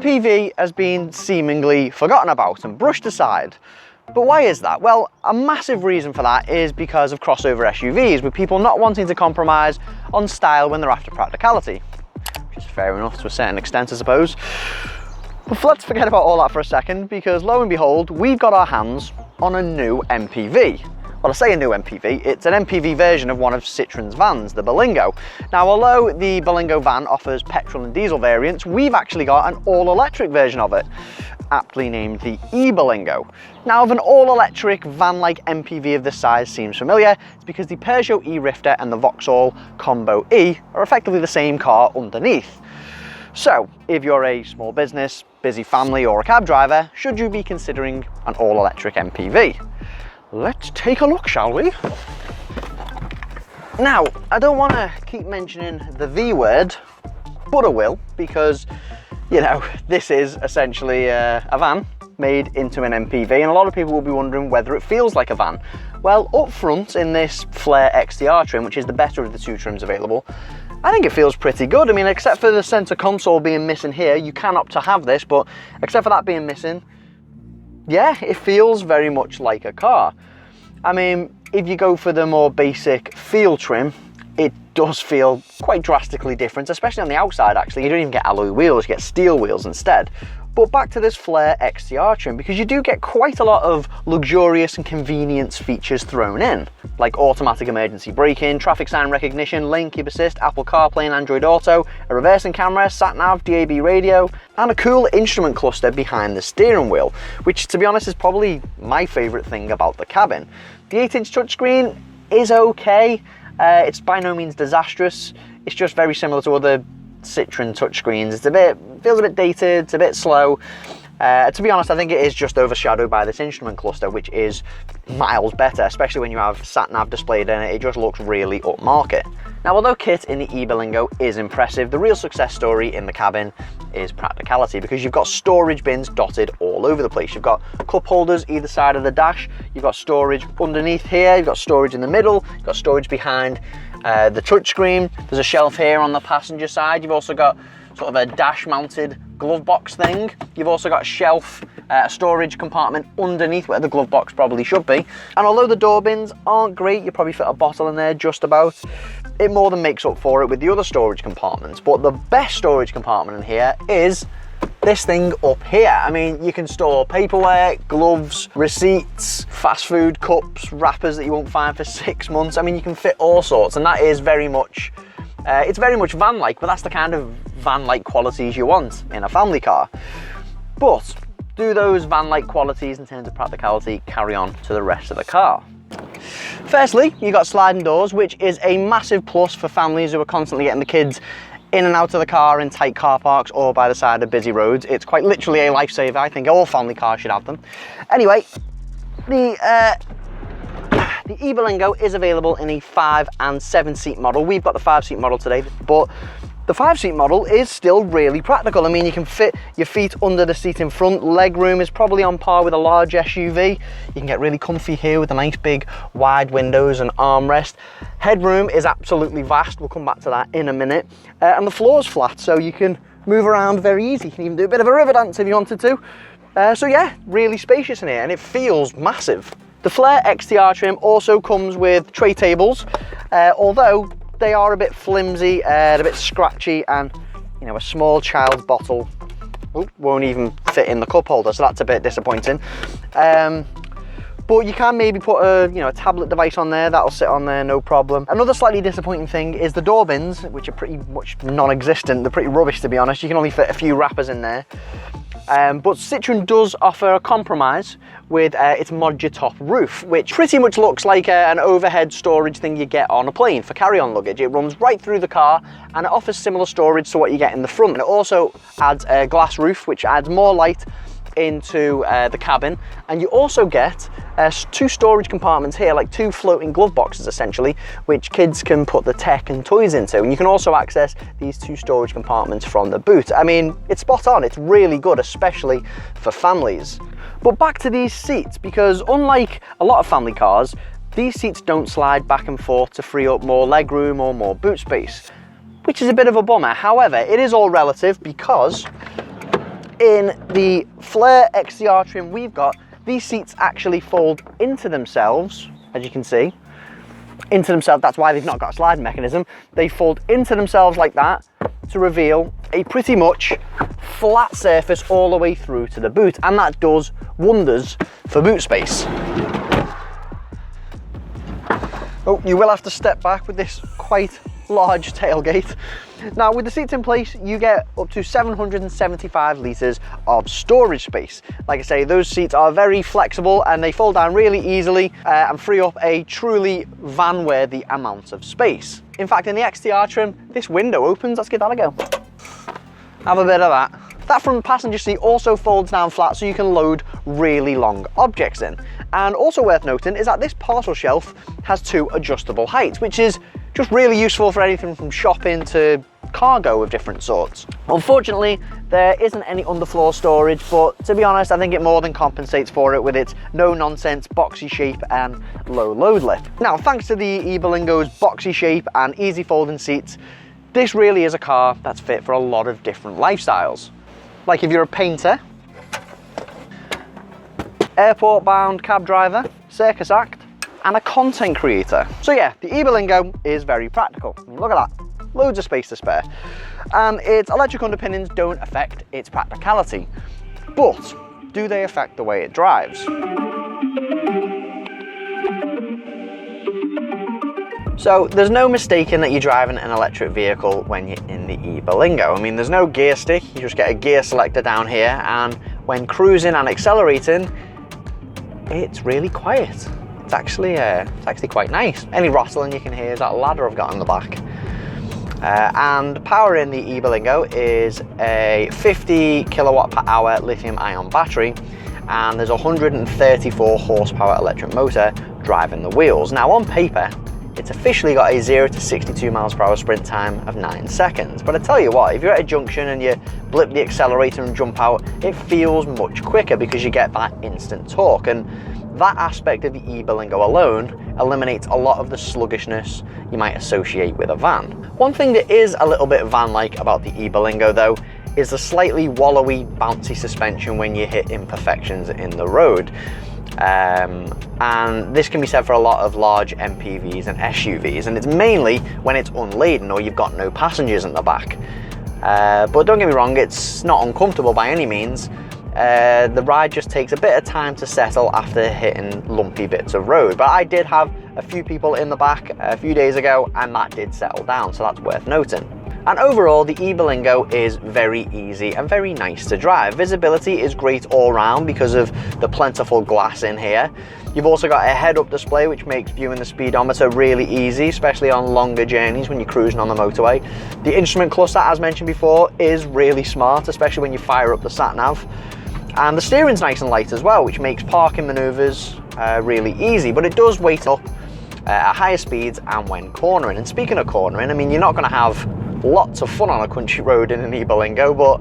MPV has been seemingly forgotten about and brushed aside. But why is that? Well, a massive reason for that is because of crossover SUVs, with people not wanting to compromise on style when they're after practicality. Which is fair enough to a certain extent, I suppose. But let's forget about all that for a second, because lo and behold, we've got our hands on a new MPV. Well, I say a new MPV, it's an MPV version of one of Citroen's vans, the Berlingo. Now, although the Berlingo van offers petrol and diesel variants, we've actually got an all-electric version of it, aptly named the E-Berlingo. Now, if an all-electric van-like MPV of this size seems familiar, it's because the Peugeot e-Rifter and the Vauxhall Combo E are effectively the same car underneath. So, if you're a small business, busy family, or a cab driver, should you be considering an all-electric MPV? Let's take a look, shall we? Now, I don't want to keep mentioning the V word, but I will, because, you know, this is essentially a van made into an MPV, and a lot of people will be wondering whether it feels like a van. Well, up front in this Flare XTR trim, which is the better of the two trims available, I think it feels pretty good. I mean, except for the center console being missing here, you can opt to have this, but except for that being missing, yeah, it feels very much like a car. I mean, if you go for the more basic feel trim, it does feel quite drastically different, especially on the outside actually. You don't even get alloy wheels, you get steel wheels instead. But back to this Flare XTR trim, because you do get quite a lot of luxurious and convenience features thrown in, like automatic emergency braking, traffic sign recognition, lane keep assist, Apple CarPlay and Android Auto, a reversing camera, sat-nav, DAB radio, and a cool instrument cluster behind the steering wheel, which to be honest is probably my favourite thing about the cabin. The 8-inch touchscreen is okay, it's by no means disastrous, it's just very similar to other Citroen touchscreens. Feels a bit dated, it's a bit slow. To be honest, I think it is just overshadowed by this instrument cluster, which is miles better, especially when you have sat-nav displayed in it. It just looks really upmarket. Now, although kit in the E-Berlingo is impressive, the real success story in the cabin is practicality, because you've got storage bins dotted all over the place. You've got cup holders either side of the dash, you've got storage underneath here, you've got storage in the middle, you've got storage behind the touchscreen. There's a shelf here on the passenger side. You've also got sort of a dash mounted glove box thing. You've also got a shelf, a storage compartment underneath where the glove box probably should be. And although the door bins aren't great, you probably fit a bottle in there just about, it more than makes up for it with the other storage compartments. But the best storage compartment in here is this thing up here. I mean, you can store paperwork, gloves, receipts, fast food cups, wrappers that you won't find for 6 months. I mean, you can fit all sorts, and that is very much, it's very much van-like, but that's the kind of van-like qualities you want in a family car. But do those van-like qualities in terms of practicality carry on to the rest of the car? Firstly, you've got sliding doors, which is a massive plus for families who are constantly getting the kids in and out of the car in tight car parks or by the side of busy roads. It's quite literally a lifesaver. I think all family cars should have them. Anyway, the E-Berlingo is available in a 5 and 7 seat model. We've got the 5-seat model today, but the 5-seat model is still really practical. I mean, you can fit your feet under the seat in front. Leg room is probably on par with a large SUV. You can get really comfy here with the nice big wide windows and armrest. Headroom is absolutely vast. We'll come back to that in a minute. And the floor's flat, so you can move around very easy. You can even do a bit of a river dance if you wanted to. So yeah, really spacious in here, and it feels massive. The Flare XTR trim also comes with tray tables, although they are a bit flimsy, a bit scratchy, and you know, a small child's bottle won't even fit in the cup holder, so that's a bit disappointing. But you can maybe put a tablet device on there, that'll sit on there no problem. Another slightly disappointing thing is the door bins, which are pretty much non-existent. They're pretty rubbish, to be honest. You can only fit a few wrappers in there. But Citroen does offer a compromise with its Modutop roof, which pretty much looks like an overhead storage thing you get on a plane for carry-on luggage. It runs right through the car and it offers similar storage to what you get in the front. And it also adds a glass roof, which adds more light into the cabin, and you also get 2 storage compartments here, like 2 floating glove boxes essentially, which kids can put the tech and toys into, and you can also access these 2 storage compartments from the boot. I mean, it's spot on, it's really good, especially for families. But back to these seats, because unlike a lot of family cars, these seats don't slide back and forth to free up more legroom or more boot space, which is a bit of a bummer. However, it is all relative, because in the Flare XCR trim we've got, these seats actually fold into themselves, as you can see. Into themselves, that's why they've not got a sliding mechanism. They fold into themselves like that to reveal a pretty much flat surface all the way through to the boot, and that does wonders for boot space. Oh, you will have to step back with this quite large tailgate. Now, with the seats in place, you get up to 775 litres of storage space. Like I say, those seats are very flexible and they fold down really easily and free up a truly van-worthy amount of space. In fact, in the XTR trim, this window opens. Let's give that a go. Have a bit of that. That front passenger seat also folds down flat so you can load really long objects in. And also worth noting is that this parcel shelf has 2 adjustable heights, which is just really useful for anything from shopping to cargo of different sorts. Unfortunately, there isn't any underfloor storage, but to be honest, I think it more than compensates for it with its no-nonsense boxy shape and low load lift. Now, thanks to the E-Berlingo's boxy shape and easy folding seats, this really is a car that's fit for a lot of different lifestyles. Like if you're a painter, airport-bound cab driver, circus act, and a content creator. So yeah, the E-Berlingo is very practical. Look at that, loads of space to spare. And its electric underpinnings don't affect its practicality, but do they affect the way it drives? So there's no mistaking that you're driving an electric vehicle when you're in the E-Berlingo. I mean, there's no gear stick, you just get a gear selector down here, and when cruising and accelerating, it's really quiet. It's actually quite nice. Any rattling you can hear is that ladder I've got in the back. And power in the E-Berlingo is a 50 kilowatt per hour lithium ion battery, and there's a 134 horsepower electric motor driving the wheels. Now on paper, it's officially got a 0 to 62 miles per hour sprint time of 9 seconds. But I tell you what, if you're at a junction and you blip the accelerator and jump out, it feels much quicker because you get that instant torque. And that aspect of the E-Berlingo alone eliminates a lot of the sluggishness you might associate with a van. One thing that is a little bit van-like about the E-Berlingo though is the slightly wallowy, bouncy suspension when you hit imperfections in the road. And this can be said for a lot of large MPVs and SUVs, and it's mainly when it's unladen or you've got no passengers in the back. But don't get me wrong, it's not uncomfortable by any means. The ride just takes a bit of time to settle after hitting lumpy bits of road, but I did have a few people in the back a few days ago and that did settle down, so that's worth noting. And overall, the E-Berlingo is very easy and very nice to drive. Visibility is great all round because of the plentiful glass in here. You've also got a head-up display which makes viewing the speedometer really easy, especially on longer journeys when you're cruising on the motorway. The instrument cluster, as mentioned before, is really smart, especially when you fire up the sat-nav. And the steering's nice and light as well, which makes parking manoeuvres really easy, but it does weight up at higher speeds and when cornering. And speaking of cornering, I mean, you're not going to have lots of fun on a country road in an E-Berlingo, but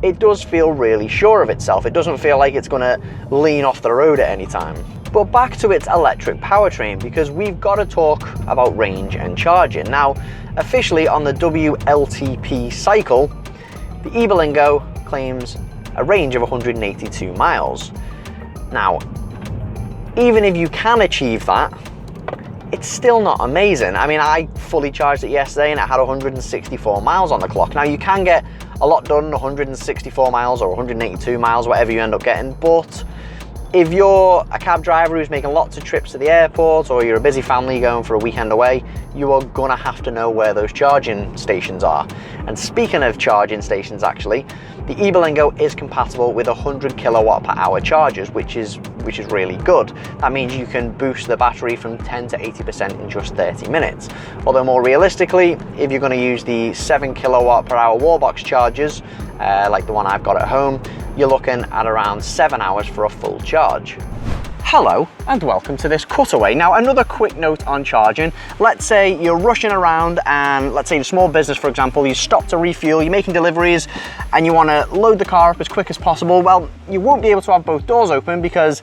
it does feel really sure of itself. It doesn't feel like it's going to lean off the road at any time. But back to its electric powertrain, because we've got to talk about range and charging. Now, officially on the WLTP cycle, the E-Berlingo claims a range of 182 miles. Now, even if you can achieve that, it's still not amazing. I mean, I fully charged it yesterday and it had 164 miles on the clock. Now, you can get a lot done 164 miles or 182 miles, whatever you end up getting, but if you're a cab driver who's making lots of trips to the airport, or you're a busy family going for a weekend away, you are gonna have to know where those charging stations are. And speaking of charging stations, actually, the E-Berlingo is compatible with 100 kilowatt per hour chargers, which is really good. That means you can boost the battery from 10 to 80% in just 30 minutes. Although more realistically, if you're going to use the 7 kilowatt per hour wallbox chargers, like the one I've got at home, you're looking at around 7 hours for a full charge. Hello and welcome to this cutaway. Now, another quick note on charging. Let's say you're rushing around and let's say in a small business, for example, you stop to refuel, you're making deliveries and you want to load the car up as quick as possible. Well, you won't be able to have both doors open because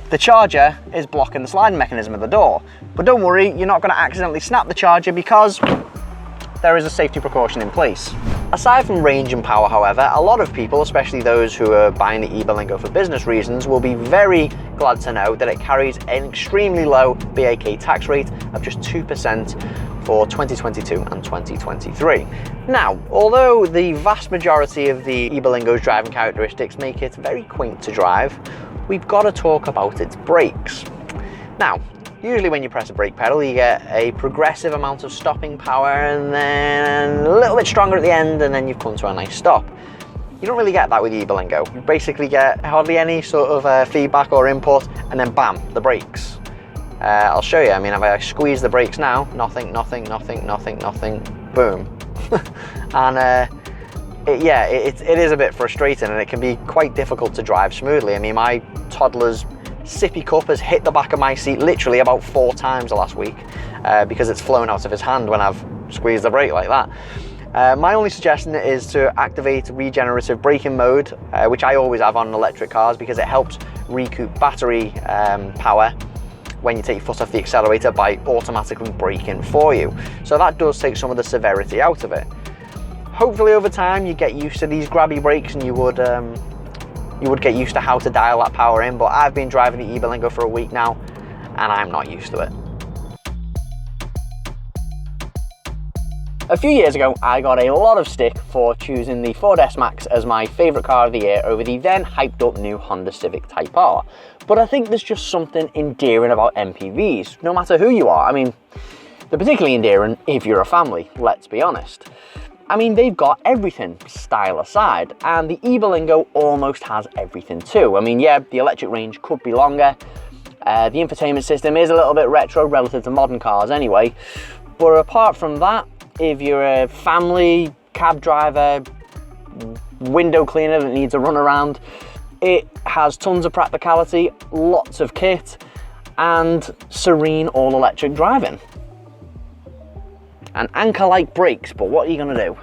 the charger is blocking the sliding mechanism of the door. But don't worry, you're not going to accidentally snap the charger because there is a safety precaution in place. Aside from range and power, however, a lot of people, especially those who are buying the E-Berlingo for business reasons, will be very glad to know that it carries an extremely low BAK tax rate of just 2% for 2022 and 2023. Now, although the vast majority of the E-Berlingo's driving characteristics make it very quaint to drive, we've got to talk about its brakes. Now, usually when you press a brake pedal, you get a progressive amount of stopping power and then a little bit stronger at the end, and then you've come to a nice stop. You don't really get that with the E-Berlingo. You basically get hardly any sort of feedback or input, and then bam, the brakes. I'll show you. I mean, if I squeeze the brakes now, nothing, nothing, nothing, nothing, nothing, boom. And it is a bit frustrating, and it can be quite difficult to drive smoothly. I mean, my toddler's sippy cup has hit the back of my seat literally about 4 times the last week because it's flown out of his hand when I've squeezed the brake like that. My only suggestion is to activate regenerative braking mode, which I always have on electric cars because it helps recoup battery power when you take your foot off the accelerator by automatically braking for you. So that does take some of the severity out of it. Hopefully over time you get used to these grabby brakes and you would get used to how to dial that power in, but I've been driving the E-Berlingo for a week now and I'm not used to it. A few years ago, I got a lot of stick for choosing the Ford S-Max as my favourite car of the year over the then hyped up new Honda Civic Type R. But I think there's just something endearing about MPVs, no matter who you are. I mean, they're particularly endearing if you're a family, let's be honest. I mean, they've got everything, style aside, and the E-Berlingo almost has everything too. I mean, yeah, the electric range could be longer. The infotainment system is a little bit retro relative to modern cars anyway. But apart from that, if you're a family, cab driver, window cleaner that needs a run around, it has tons of practicality, lots of kit, and serene all-electric driving. And anchor-like brakes, but what are you going to do?